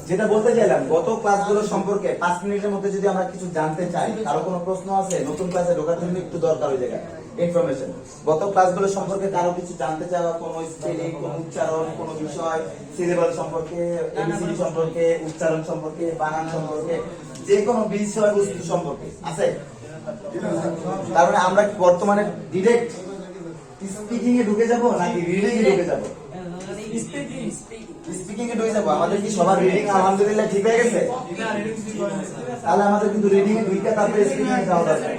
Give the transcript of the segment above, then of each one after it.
যেটা বলতে চাইলাম, গত ক্লাসগুলো সম্পর্কে 5 মিনিটের মধ্যে যদি আমরা কিছু জানতে চাই, কারো কোনো প্রশ্ন আছে নতুন ক্লাসে ঢোকার জন্য একটু দরকার ওই জায়গায় ইনফরমেশন, গত ক্লাসগুলো সম্পর্কে কারো কিছু জানতে চাওয়া, কোনো স্পেলিং, কোনো উচ্চারণ, কোনো বিষয়, সিলেবাস সম্পর্কে, এবিসিডি সম্পর্কে, উচ্চারণ সম্পর্কে, বানান সম্পর্কে, যে কোনো বিষয়বস্তু সম্পর্কে আছে? তার মানে আমরা বর্তমানে ডিরেক্ট স্পিকিং এ ঢুকে যাব নাকি রিডিং এ ঢুকে যাব? স্পিকিং এ ঢুকে যাব। আমাদের কি সবার রিডিং আলহামদুলিল্লাহ ঠিক হয়ে গেছে? তাহলে আমাদের কিন্তু রিডিং এ ঢুকে তারপরে স্পিকিং এ যাওয়া দরকার।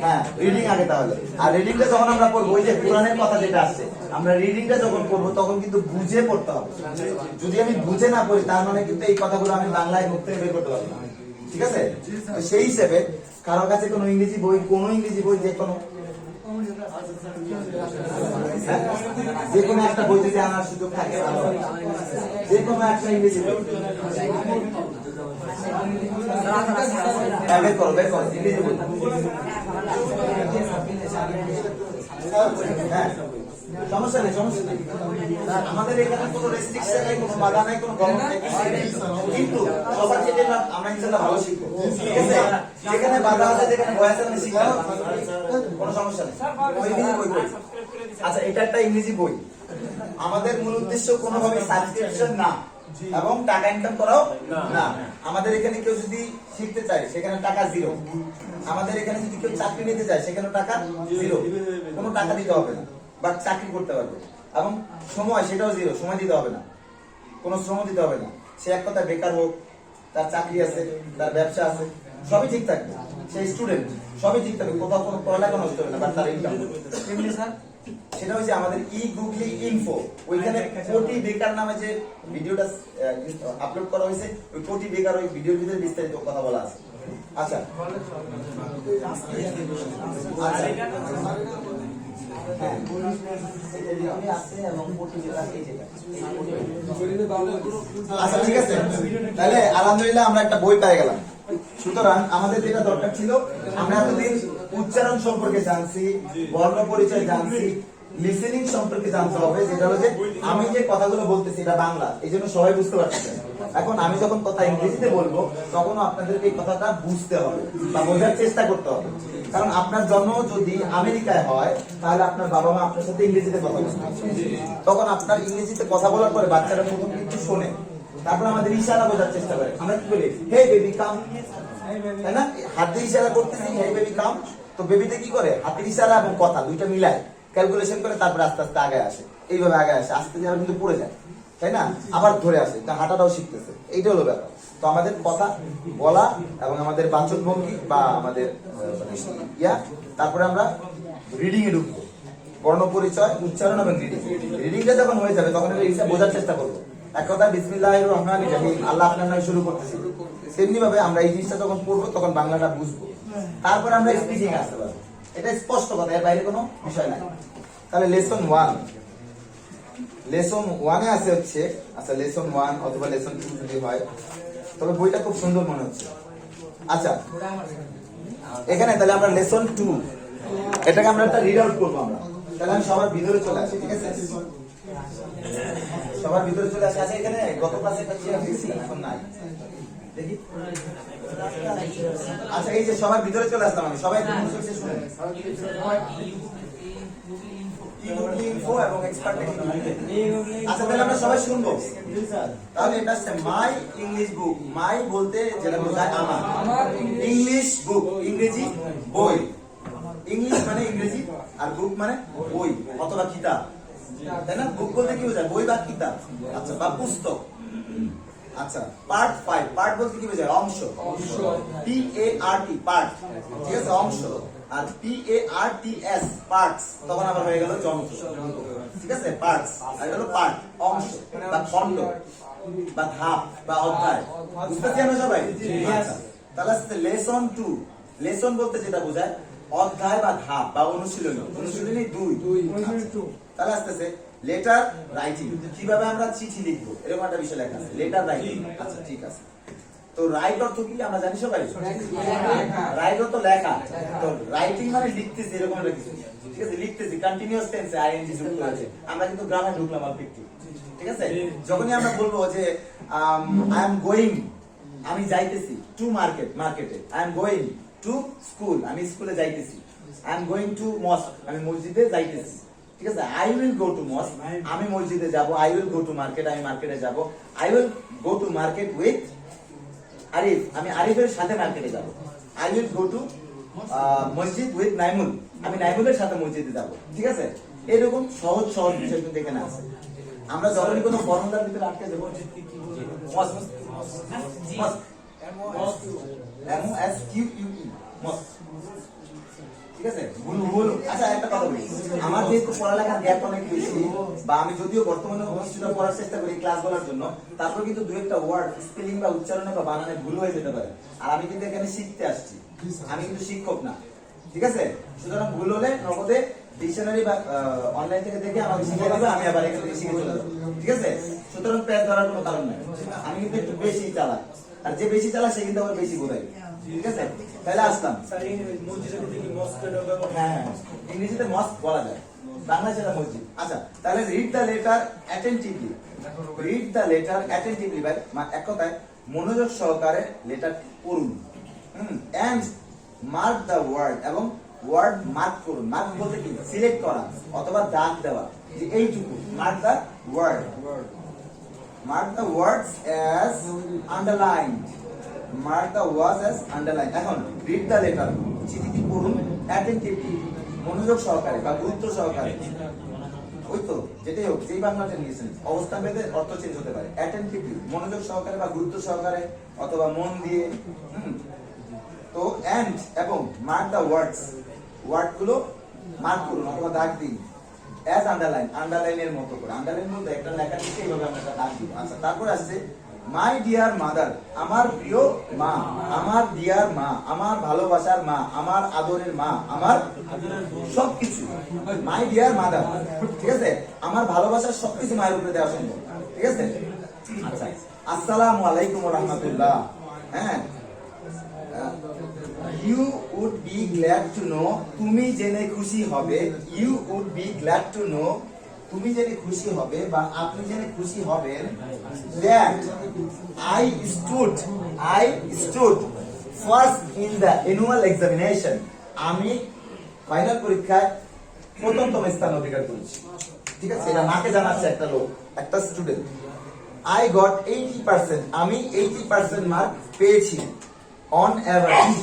হ্যাঁ, রিডিং আগে তাহলে। আর রিডিংটা যখন আমরা পড়বো, ওই যে কোরআনের কথা যেটা আসছে, আমরা রিডিংটা যখন পড়বো তখন কিন্তু বুঝে পড়তে হবে। যদি আমি বুঝে না পড়ি, তার মানে কিন্তু এই কথাগুলো আমি বাংলায় মুখ থেকে বের করতে পারবো না। ঠিক আছে? সেই হিসেবে কারোর কাছে কোনো ইংরেজি বই, কোনো ইংরেজি বই, যে কোনো একটা বই যদি আনার সুযোগ থাকে, যে কোনো একটা ইংরেজি বই বের করো, ইংরেজি বই। সমস্যা নেই, সমস্যা নেই। আমাদের এখানে কোনো রেস্ট্রিকশন নেই, কোনো বাধা নেই, কোনো গরম নেই, কিন্তু সবার থেকে আমরা ইনশাআল্লাহ ভালো শিখবো। ঠিক আছে? যেখানে বাধা আছে, যেখানে ভয় আছে, মানে শিখতে হবে, কোনো সমস্যা নেই। ইংরেজি বই। আচ্ছা, এটা একটা ইংরেজি বই। আমাদের মূল উদ্দেশ্য কোনোভাবে সাবস্ক্রিপশন না এবং টাকা ইনকাম করাও না। আমাদের এখানে কেউ যদি শিখতে চায়, সেখানে টাকা জিরো। আমাদের এখানে যদি কেউ চাকরি নিতে চায়, সেখানে টাকা জিরো, কোনো টাকা দিতে হবে না, বাট চাকরি করতে পারবে। এবং সময়, সেটাও জিরো, সময় দিতে হবে না, কোনো শ্রম দিতে হবে না। সে এক কথায় বেকার হোক, তার চাকরি আছে, তার ব্যবসা আছে, সবই ঠিক থাকবে। সে স্টুডেন্ট, সবই ঠিক থাকবে, কোথাও কোনো পড়ালেখা নষ্ট হবে না, বাট তার ইনকাম সেটা হচ্ছে আমাদের ই গুগলি ইনফো। ওইখানে কোটি বেকার নামে যে ভিডিওটা আপলোড করা হয়েছে, ওই কোটি বেকার ওই ভিডিওর ভিতরে বিস্তারিত কথা বলা আছে। আচ্ছা, আচ্ছা, ঠিক আছে। তাহলে আলহামদুলিল্লাহ আমরা একটা বই পেয়ে গেলাম। সুতরাং আমাদের যেটা দরকার ছিল, আমরা এতদিন উচ্চারণ সম্পর্কে জানছি, বর্ণ পরিচয় জানছি, লিসেনিং সম্পর্কে জানতে হবে, যেটা হলো যে আমি যে কথাগুলো বলতেছি এটা বাংলা, এই জন্য সবাই বুঝতে পারতেছেন। এখন আমি যখন কথা ইংরেজিতে বলবো, তখন আপনাদেরকে এই কথাটা বুঝতে হবে বা বোঝার চেষ্টা করতে হবে। কারণ আপনার জন্ম যদি আমেরিকায় হয়, তাহলে আপনার বাবা মা আপনার সাথে ইংরেজিতে কথা বলবে, তখন আপনার ইংরেজিতে কথা বলার পরে বাচ্চারা প্রথম কিন্তু শোনে, তারপর আমাদের ইশারা বোঝার চেষ্টা করে। আমরা কি বলি, হে বেবি কাম, তাই না? হাত দিয়ে ইশারা করতেছি, হে বেবি কাম। তো বেবিতে কি করে, হাতের ইশারা এবং কথা দুইটা মিলায় ক্যালকুলেশন করে, তারপরে আস্তে আস্তে আগে আসে। এইভাবে আগে আসে, আস্তে যারা কিন্তু পড়ে যায়, তাই না? আবার ধরে আসে, তা হাঁটাটাও শিখতেছে। এইটা হলো ব্যাপার। তো আমাদের কথা বলা এবং আমাদের বাচনভঙ্গি বা আমাদের তারপরে আমরা রিডিং এ ঢুকবো, বর্ণ পরিচয়, উচ্চারণ এবং রিডিং। রিডিংটা যখন হয়ে যাবে, তখন এটা বোঝার চেষ্টা করবো। এক কথা, বিসমিল্লাহির রহমানির রহিম, আল্লাহ আপনার নামে শুরু করতেছি। তেমনি ভাবে আমরা এই জিনিসটা যখন পড়বো, তখন বাংলাটা বুঝবো, তারপর আমরা স্পিকিং আসতে পারবো। এটা স্পষ্ট কথা, এর বাইরে কোনো বিষয় নাই। তাহলে লেসন 1, লেসন 1 এ আছে হচ্ছে, আচ্ছা লেসন 1 অথবা লেসন 2 যদি হয়, তবে বইটা খুব সুন্দর মনে হচ্ছে। আচ্ছা, এখানে তাহলে আমরা লেসন 2, এটাকে আমরা একটা রিড আউট করবো আমরা। তাহলে আমি সবার ভিতরে চলে আসি, ঠিক আছে? সবার ভিতরে চলে আসে। আচ্ছা, এখানে গত ক্লাসে একটা চেয়ার দিয়েছি, এখন নাই, দেখি। আচ্ছা, এই যে সবার ভিতরে চলে আসলাম আমি, সবাই একটু মনোযোগ দিয়ে শুনেন। ইনফো এবং এক্সপার্ট টেকনিক। আচ্ছা, তাহলে আমরা সবাই শুনবো। তাহলে এটা হচ্ছে মাই ইংলিশ বুক। মাই বলতে যেটা বোঝায় আমার, ইংলিশ বুক ইংরেজি বই। ইংলিশ মানে ইংরেজি, আর বুক মানে বই অথবা কিতাব, তাই না? বুক বলতে কি বোঝায়, বই বা কিতাব, আচ্ছা, বা পুস্তক। আচ্ছা, পার্ট 5, পার্ট বলতে কি বোঝায়, অংশ। PART, পার্ট, ঠিক আছে, অংশ। আর PARTS, পার্টস, তখন আবার হয়ে গেল যন্ত্র, ঠিক আছে? পার্টস আর হলো পার্ট, অংশ বা খণ্ড বা ধাপ বা অধ্যায়। বুঝতে চান সবাই? আচ্ছা, তাহলে লেসন 2, লেসন বলতে যেটা বোঝায় অধ্যায় বা ধাপ বা অনুশীলনী। অনুশীলনী 2। তাহলে আসতেছে লেটার রাইটিং, কিভাবে আমরা চিঠি লিখবো, এরকম একটা বিষয় লেখা আছে, লেটার রাইটিং। আচ্ছা, ঠিক আছে। তো রাইট অর্থ কি আমরা জানি সবাই? রাইট অর্থ লেখা। তো রাইটিং মানে লিখতেছি, এরকম একটা কিছু, ঠিক ঠিক আছে, লিখতেছি কন্টিনিউয়াস টেন্সে আইএনজি যুক্ত আছে, আমরা কিন্তু গ্রামে ঢুকলাম অল্প একটু, ঠিক আছে। যখনই আমরা বলবো যে আই এম গোয়িং, আমি যাইতেছি, টু মার্কেটে, I am going to school, আমি স্কুলে যাইতেছি, আই এম গোয়িং টু মস্ক, আমি মসজিদে যাইতেছি, ঠিক আছে। আই উইল গো টু মস্ক, আমি মসজিদে যাব, I will go to market, আমি মার্কেটে যাব, I will go to market with Arif, আমি আরিফের সাথে মার্কেটে যাব, আই উইল গো টু মসজিদ উইথ নাইমুল, আমি নাইমুলের সাথে মসজিদে যাব, ঠিক আছে। এরকম সহজ সহজ বিষয় কিন্তু এখানে আছে। আমরা যখনই কোনো ফর্মুলার ভিতরে আটকে যাবো, ঠিক আছে, আচ্ছা একটা কথা বলি, আমার যেহেতু পড়ালেখার গ্যাপ অনেক বেশি, বা আমি যদিও বর্তমানে কিছুটা পড়ার চেষ্টা করি ক্লাস বলার জন্য, তারপর কিন্তু দু একটা ওয়ার্ড স্পেলিং বা উচ্চারণে বা বানানে ভুল হয়ে যেতে পারে। আর আমি কিন্তু এখানে শিখতে আসছি, আমি কিন্তু শিক্ষক না, ঠিক আছে। সুতরাং ভুল হলে নগদে ডিকশনারি বা অনলাইন থেকে দেখে আমাকে শিখিয়ে দিবে, আমি আবার এখান থেকে শিখে চলে যাবো, ঠিক আছে। সুতরাং প্যাচ ধরার কোনো কারণ নাই, আমি কিন্তু একটু বেশি চালাই, আর যে বেশি চালায় সে কিন্তু আবার বেশি বোঝাই, ঠিক আছে। তাহলে আসলাম, হ্যাঁ ইংরেজিতে মস্ক বলা যায়, বাংলা সেটা মসজিদ। আচ্ছা তাহলে read the letter attentively, read the letter attentively, ভাই এক কথায় মনোযোগ সহকারে লেটার পড়ুন, এন্ড মার্ক দ্য ওয়ার্ড, এবং ওয়ার্ড মার্ক করুন। মার্ক বলতে কি, সিলেক্ট করা অথবা দাগ দেওয়া, যে এইটুকু, mark the word, mark the words as underlined, mark the words as underlined. এখন রিড দ্য লেটার, চিঠিটি পড়ুন, অ্যাটেন্টিভলি, মনোযোগ সহকারে বা গুরুত্ব সহকারে, ওই তো যেটাই হোক, যেই বাংলাটা নিয়েছেন, অবস্থান ভেদে অর্থ চেঞ্জ হতে পারে। অ্যাটেন্টিভলি মনোযোগ সহকারে বা গুরুত্ব সহকারে অথবা মন দিয়ে, তো এন্ড এবং মার্ক দ্য ওয়ার্ডস, ওয়ার্ড গুলো মার্ক করুন অথবা দাগ দিন, অ্যাজ আন্ডারলাইন, আন্ডারলাইনের মতো করে, আন্ডারলাইন বলতে একটা লেখা দিচ্ছে এইভাবে আমরা একটা দাগ দিব। আচ্ছা তারপর আসছে মাই ডিয়ার মাদার, আমার প্রিয় মা, আমার ডিয়ার মা, আমার ভালোবাসার মা, আমার আদরের মা, আমার সবকিছু, মাই ডিয়ার মাদার, ঠিক আছে। আমার ভালোবাসার সবকিছু মায়ের উপরে দেওয়া সম্ভব, ঠিক আছে। আচ্ছা আসসালামু আলাইকুম ওয়া রাহমাতুল্লাহ, হ্যাঁ, you would be glad to know, তুমি জেনে খুশি হবে, you would be glad to know, তুমি জেনে খুশি হবে বা আপনি জেনে খুশি হবেন, that I stood first in the annual examination, আমি ফাইনাল পরীক্ষায় প্রথমতম স্থান অধিকার করেছি, ঠিক আছে। এটা মাকে জানাচ্ছে একটা লোক, একটা স্টুডেন্ট। আই গট 80%, আমি 80% মার্ক পেয়েছি, অন এভারেজ,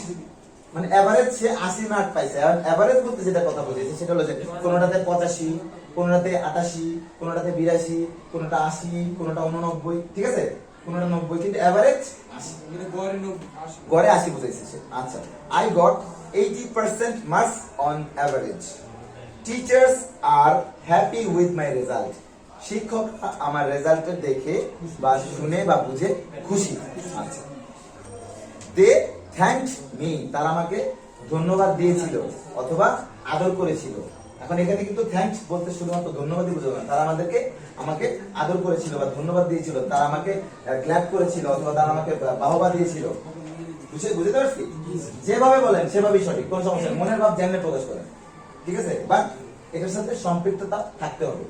মানে এভারেজ সে 80 মার্ক পাইছে। এভারেজ বলতে যেটা কথা বলেছে সেটা হলো যে কোনটাতে 85, কোনটাতে 88, কোনটাতে 82, কোনটা 80, কোনটা 89, ঠিক আছে, কোনটা 90, কিন্তু এভারেজ গড়ে 80 বুঝাইছে সে। আচ্ছা I got 80% marks on average, teachers are happy with my result, শিক্ষক আমার রেজাল্ট দেখে বা শুনে বা বুঝে খুশি। আচ্ছা দে থ্যাঙ্কড মি, তারা আমাকে ধন্যবাদ দিয়েছিল অথবা আদর করেছিল। এখন এখানে কিন্তু থ্যাঙ্কস বলতে শুধুমাত্র ধন্যবাদই বোঝাবে না, তারা আমাকে আদর করেছিল বা ধন্যবাদ দিয়েছিল, তারা আমাকে ক্ল্যাপ করেছিল অথবা তারা আমাকে বাহবা দিয়েছিল, বুঝতে পারছি। যেভাবে বলেন সেভাবেই সঠিক, কোন সমস্যা নেই, মনের ভাব যেমনি প্রকাশ করেন, ঠিক আছে। বাট এটার সাথে সম্পৃক্ততা থাকতে হবে,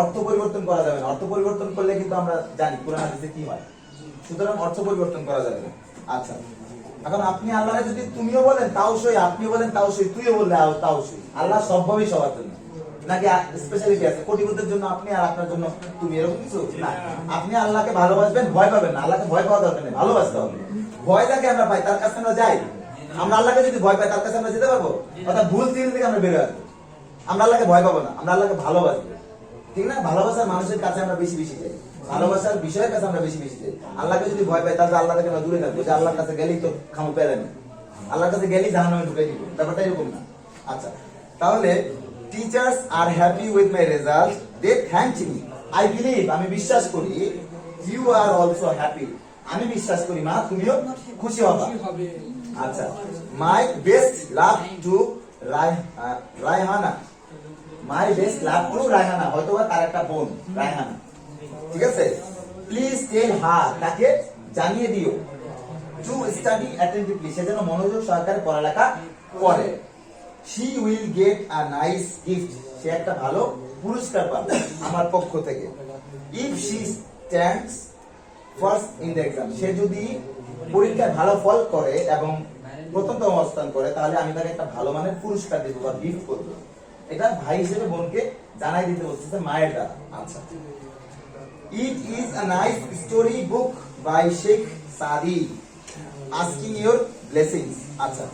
অর্থ পরিবর্তন করা যাবে না। অর্থ পরিবর্তন করলে কিন্তু আমরা জানি কোরআন হাদিসে কি হয়, সুতরাং অর্থ পরিবর্তন করা যাবে না। আচ্ছা এখন আপনি আল্লাহরে যদি তুমিও বলেন তাও সই, আপনিও বলেন তাও সই, তুইও বললে তাও সই, আল্লাহ সবভাবেই সবার জন্য, নাকি স্পেশালিটি আছে কোটিপতির জন্য আপনি আর আপনার জন্য তুমি, এরকম কিছু না। আপনি আল্লাহকে ভালোবাসবেন, ভয় পাবেন না, আল্লাহকে ভয় পাওয়া দরকার নেই, ভালোবাসতে হবে। ভয় যাকে আমরা পাই তার কাছে আমরা যাই, আমরা আল্লাহকে যদি ভয় পাই তার কাছে আমরা যেতে পারবো, অর্থাৎ ভুল চিন্তা থেকে আমরা বেরোয় আসবো। আমরা আল্লাহকে ভয় পাবো না, আমরা আল্লাহকে ভালোবাসবো, ঠিক না। ভালোবাসার মানুষের কাছে আমরা বেশি বেশি যাই, ভালোবাসার বিষয়ের কাছে আমরা বেশি বেশি যাই। আল্লাহকে যদি ভয় পাই তাহলে আল্লাহ থেকে আমরা দূরে থাকবো, যে আল্লাহর কাছে গেলেই তো খামু পেলেন, আল্লাহর কাছে গেলেই জাহান্নামে ঢুকাই দিব, ব্যাপারটা এরকম না। আচ্ছা তাহলে teachers are happy with my result, they thanked me, I believe, আমি বিশ্বাস করি, ইউ আর অলসো হ্যাপি, আমি বিশ্বাস করি মা তুমিও খুশি হবা। আচ্ছা my best love to Raihana, my best love to Raihana, হয়তো তার একটা বোন রায়হানা, ঠিক আছে। প্লিজ টেল হার, তাকে জানিয়ে দিও, টু স্টাডি অ্যাটেন্টিভলি, সে যেন মনোযোগ সহকারে পড়ালেখা করে। she will get a nice gift. সে একটা ভালো পুরস্কার পাবে আমার পক্ষ থেকে। if she stands first in the exam, সে যদি পরীক্ষায় ভালো ফল করে এবং প্রথমতম অবস্থান করে তাহলে আমি তাকে একটা ভালো মানের পুরস্কার দেব বা গিফট করব। এটা ভাই হিসেবে বোনকে জানাই দিতে বলতেছে মায়ের দ্বারা। আচ্ছা, it is a nice story book by Sheikh Sadi asking your blessings. আচ্ছা,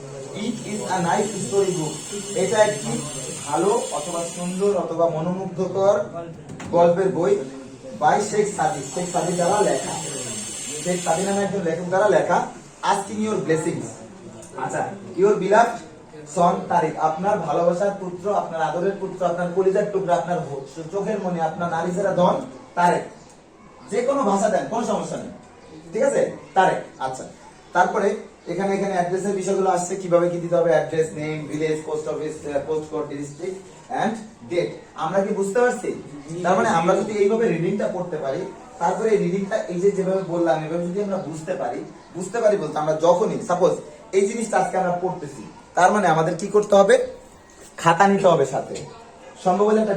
it is a nice story book, এটা একটি ভালো অথবা সুন্দর অথবা মনোমুগ্ধকর গল্পের বই বাই শেখ সাদি, শেখ সাদি দ্বারা লেখা, শেখ সাদি নামে একজন লেখক দ্বারা লেখা। asking your blessings. আচ্ছা, your beloved son তারিক, আপনার ভালোবাসার পুত্র, আপনার আদরের পুত্র, আপনার কলিজার টুকরা, আপনার চোখের মনি, আপনার নারীজেরা ধন তারেক। যে কোনো ভাষা দেন, কোনো সমস্যা নেই, ঠিক আছে, তারেক। আচ্ছা, তারপরে এখানে অ্যাড্রেসের বিষয়গুলো আসছে, কিভাবে কি দিতে হবে, address, name, village, post office, post code, district and date. আমরা কি বুঝতে পারছি? তার মানে আমরা যদি এইভাবে রিডিংটা পড়তে পারি, তারপরে এই রিডিংটা এই যে যেভাবে বললাম এভাবে যদি আমরা বুঝতে পারি বলতে আমরা যখনই সাপোজ এই জিনিসটা আজকে আমরা পড়তেছি, তার মানে আমাদের কি করতে হবে, খাতা নিতে হবে সাথে, সম্ভব হলে একটা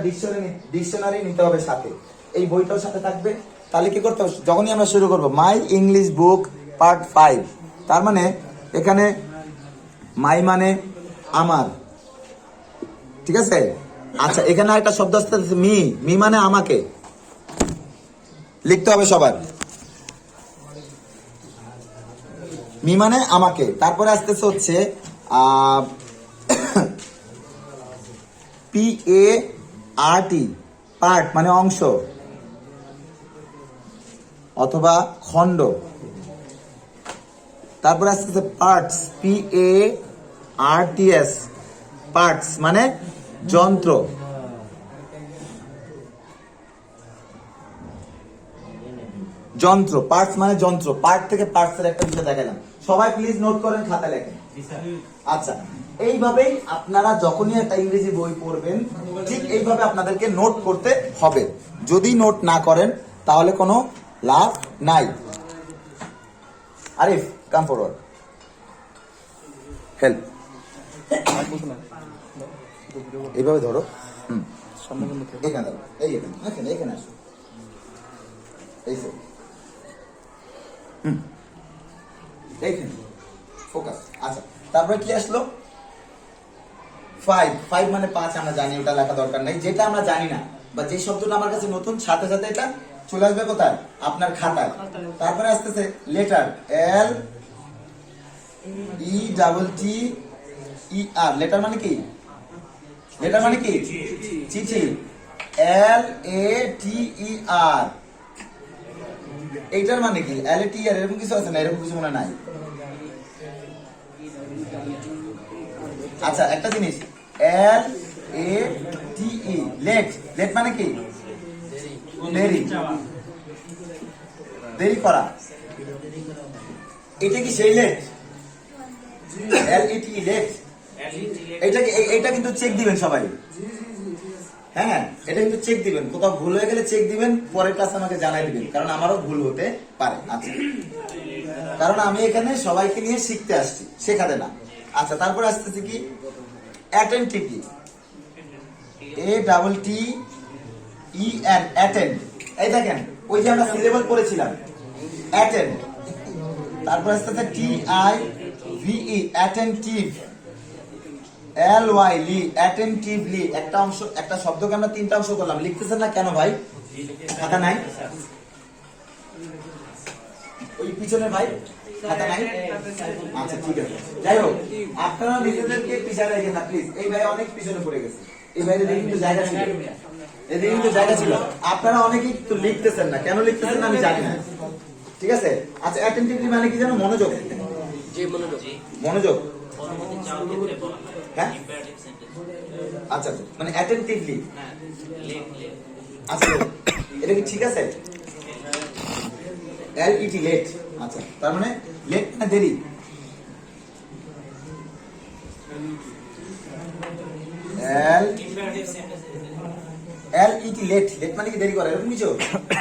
ডিকশনারি নিতে হবে সাথে, এই বইটাও সাথে থাকবে। তাহলে কি করতে হবে, যখনই আমরা শুরু করবো মাই ইংলিশ বুক পার্ট 5, তার মানে এখানে মাই মানে আমার, ঠিক আছে। আচ্ছা, এখানে একটা শব্দ আসতে মি মানে আমাকে লিখতে হবে সবার, মি মানে আমাকে। তারপরে আসতেছে হচ্ছে PART, পার্ট মানে অংশ অথবা খণ্ড। তারপরে আসতেছে পার্টস, PARTS, পার্টস মানে যন্ত্র। যন্ত্র, পার্টস মানে যন্ত্র। পার্ট থেকে পার্টস এর একটা বিষয় দেখালাম, সবাই প্লিজ নোট করেন, খাতা লেখেন। আচ্ছা, এইভাবেই আপনারা যখনই একটা ইংরেজি বই পড়বেন ঠিক এইভাবে আপনাদেরকে নোট করতে হবে। যদি নোট না করেন তাহলে কোনো লাভ নাই। Arif, come forward, help. এইভাবে ধরো, এখানে ধরো, এখানে আসো, এই এইখানে ফোকাস। আচ্ছা, তারপরে কি আসলো, 5 মানে 5, আমরা জানি, ওটা লেখা দরকার নাই। যেটা আমরা জানি না বা যে শব্দটা আমার কাছে নতুন, সাথে সাথে এটা চলে আসবে কোথায়, আপনার খাতায়। তারপরে আসতেছে লেটার, LETTER, লেটার মানে কি, লেটার মানে কি চিঠি, LATER। এইটার মানে কি, LATER, এরকম কিছু আছে না, এরকম কিছু মনে নাই। আচ্ছা, একটা জিনিস, LATE, লেট, লেট মানে কি দেরি, দেরি করা। এটা কি সেই লেট, LETE, লেট। এটা কিন্তু চেক দিবেন সবাই, হ্যাঁ, এটা কিন্তু চেক দিবেন, কোথাও ভুল হয়ে গেলে চেক দিবেন, পরের ক্লাসে আমাকে জানাই দিবেন, কারণ আমারও ভুল হতে পারে। আচ্ছা, কারণ আমি এখানে সবাইকে নিয়ে শিখতে আসছি, শেখাতে না। আচ্ছা, তারপরে আসতেছি কি, অ্যাটেন্টিভলি, ATTEN, অ্যাটেন্ড। এই দেখেন, ওই যে আমরা সিলেবল পড়েছিলাম, অ্যাটেন্ড। তারপর আসতেছে TIVE, অ্যাটেন্টিভ, LY, অ্যাটেন্টিভলি। একটা অংশ, একটা শব্দকে আমরা 3টা অংশ করলাম, লিখতেছেন না কেন ভাই, খাতা নাই? ওই পিছনে ভাই খাতা নাই? আচ্ছা, ঠিক আছে, যাই হোক, আপনারা নিজেদেরকে পিছনে রেখে না প্লিজ। এই ভাই অনেক পিছনে পড়ে গেছে, এই ভাইরে কিন্তু জায়গা ছিল, এদিকে কিন্তু জায়গা ছিল। আপনারা অনেকেই তো লিখতেছেন না, কেন লিখতেছেন না আমি জানি না, ঠিক আছে। আচ্ছা, অ্যাটেন্টিভলি মানে কি জানো, মনোযোগ, মনোযোগ, হ্যাঁ, আচ্ছা, মানে অ্যাটেন্টিভলি। আচ্ছা, এটা কি ঠিক আছে, LET, লেট। আচ্ছা, তার মানে লেট মানে দেরি, LET, লেট, লেট মানে কি দেরি করা, এরকম কিছু।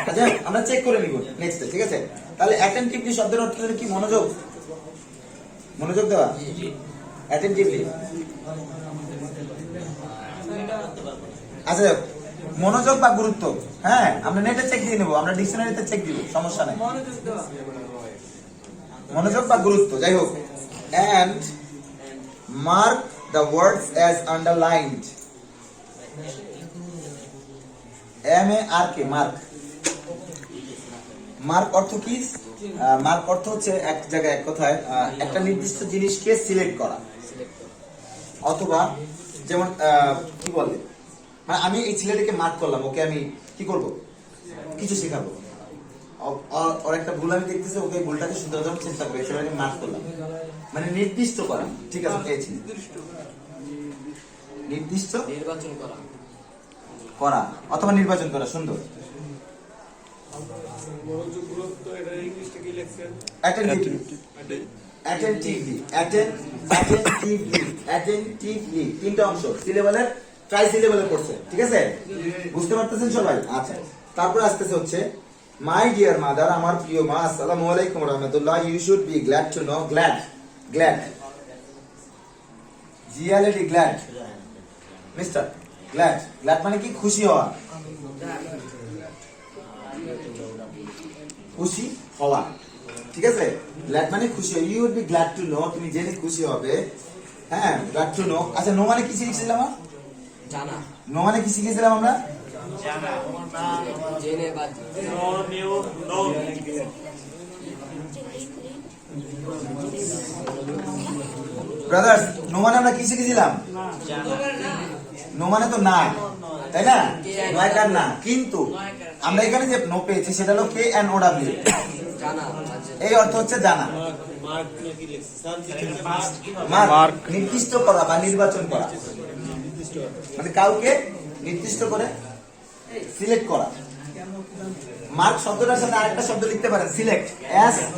আচ্ছা, আমরা চেক করে নিব নেক্সট, ঠিক আছে। তাহলে অ্যাটেন্টিভলি শব্দের অর্থ কি, মনোযোগ, মনোযোগ দেওয়া, অ্যাটেন্টিভলি। আচ্ছা মনোযোগ বা গুরুত্ব, হ্যাঁ আমরা নেটে চেক দিয়ে নেবো, আমরা ডিকশনারিতে চেক দিব, সমস্যা নাই। মনোযোগ বা গুরুত্ব, যাই হোক। and mark the words as underlined. M-A-R-K, mark. Mark অর্থ কি? মার্ক অর্থ হচ্ছে এক জায়গায় এক কথায় একটা নির্দিষ্ট জিনিসকে সিলেক্ট করা, অথবা যেমন কি বলে, মানে আমি এই ছেলেটাকে মার্ক করলাম, ওকে আমি কি করব, কিছু শেখাবো, ওর একটা ভুল আমি দেখতেছি, ওকে ভুলটাকে শুধরে দেওয়ার চেষ্টা করি, সেটাকে মার্ক করলাম, মানে নির্দিষ্ট করা। ঠিক আছে, পেয়েছি, নির্দিষ্ট নির্বাচন করা করা অথবা নির্বাচন করা, সুন্দর। তিনটা অংশ সিলেবালের ট্রাই সিলেবালে পড়ছে, ঠিক আছে, বুঝতে পারতেছেন সবাই? আচ্ছা, তারপর আসতেছে হচ্ছে মাই ডিয়ার মাদার, আমার প্রিয় মা, আসসালামু আলাইকুম রাহমাতুল্লাহ, you should be glad to know, glad, glad, G L A D, glad, mister glad, glad মানে কি? খুশি হওয়া, খুশি হওয়া, ঠিক আছে, গ্ল্যাড মানে খুশি হওয়া। You would be glad to know, তুমি জেনে খুশি হবে, হ্যাঁ, গ্ল্যাড টু নো। আচ্ছা, নো মানে কি শিখেছিলাম? জানা, নো মানে কি শিখেছিলাম আমরা? জেনে বা ব্রাদার্স, নো মানে আমরা কি শিখেছিলাম? নো মানে তো না, তাই না? নয়কার না, কিন্তু আমরা এখানে যে নো পেয়েছি সেটা হলো KNOW, জানা, এই অর্থ হচ্ছে জানা। মার্ক নির্দিষ্ট করা বা নির্বাচন করা, মানে কাউকে নির্দিষ্ট করে সিলেক্ট করা। মার্ক শব্দটার সাথে আরেকটা শব্দ লিখতে পারেন, সিলেক্ট,